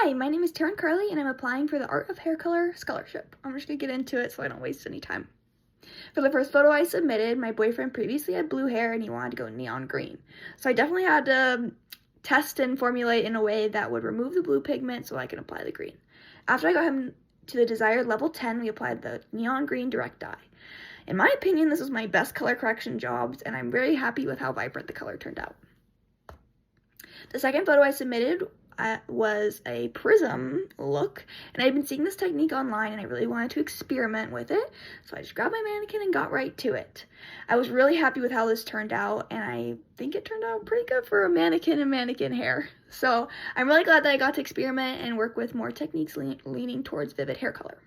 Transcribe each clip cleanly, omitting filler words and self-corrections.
Hi, my name is Taryn Carlley and I'm applying for the Art of Hair Color Scholarship. I'm just going to get into it so I don't waste any time. For the first photo I submitted, my boyfriend previously had blue hair and he wanted to go neon green. So I definitely had to test and formulate in a way that would remove the blue pigment so I can apply the green. After I got him to the desired level 10, we applied the neon green direct dye. In my opinion, this was my best color correction jobs and I'm very happy with how vibrant the color turned out. The second photo I submitted was a prism look, and I'd been seeing this technique online and I really wanted to experiment with it, so I just grabbed my mannequin and got right to it. I was really happy with how this turned out, and I think it turned out pretty good for a mannequin and mannequin hair. So I'm really glad that I got to experiment and work with more techniques leaning towards vivid hair color.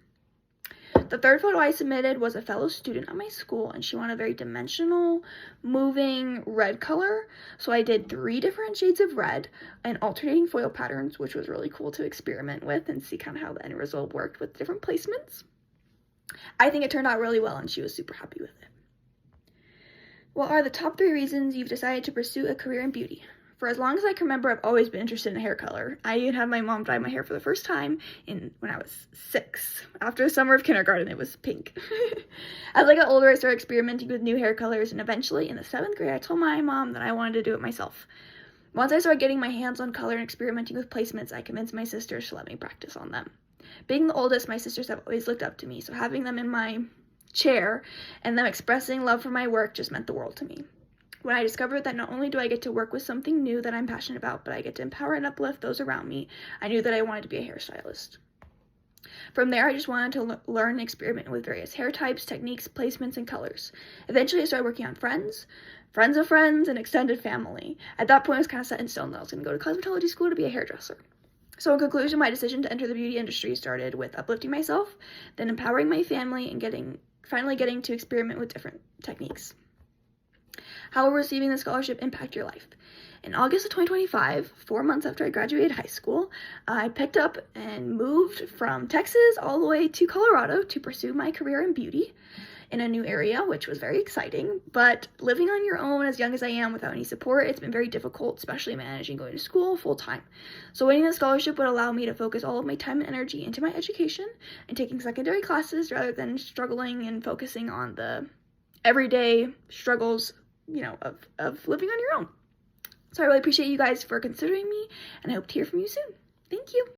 The third photo I submitted was a fellow student at my school, and she wanted a very dimensional, moving red color. So I did 3 different shades of red and alternating foil patterns, which was really cool to experiment with and see kind of how the end result worked with different placements. I think it turned out really well, and she was super happy with it. What are the top 3 reasons you've decided to pursue a career in beauty? For as long as I can remember, I've always been interested in hair color. I even had my mom dye my hair for the first time when I was 6. After the summer of kindergarten, it was pink. As I got older, I started experimenting with new hair colors, and eventually, in the 7th grade, I told my mom that I wanted to do it myself. Once I started getting my hands on color and experimenting with placements, I convinced my sisters to let me practice on them. Being the oldest, my sisters have always looked up to me, so having them in my chair and them expressing love for my work just meant the world to me. When I discovered that not only do I get to work with something new that I'm passionate about, but I get to empower and uplift those around me, I knew that I wanted to be a hairstylist. From there, I just wanted to learn and experiment with various hair types, techniques, placements, and colors. Eventually, I started working on friends of friends, and extended family. At that point, it was kind of set in stone that I was going to go to cosmetology school to be a hairdresser. So in conclusion, my decision to enter the beauty industry started with uplifting myself, then empowering my family, and finally getting to experiment with different techniques. How will receiving the scholarship impact your life? In August of 2025, 4 months after I graduated high school, I picked up and moved from Texas all the way to Colorado to pursue my career in beauty in a new area, which was very exciting. But living on your own as young as I am without any support, it's been very difficult, especially managing going to school full time. So winning the scholarship would allow me to focus all of my time and energy into my education and taking secondary classes rather than struggling and focusing on the everyday struggles of living on your own. So I really appreciate you guys for considering me, and I hope to hear from you soon. Thank you.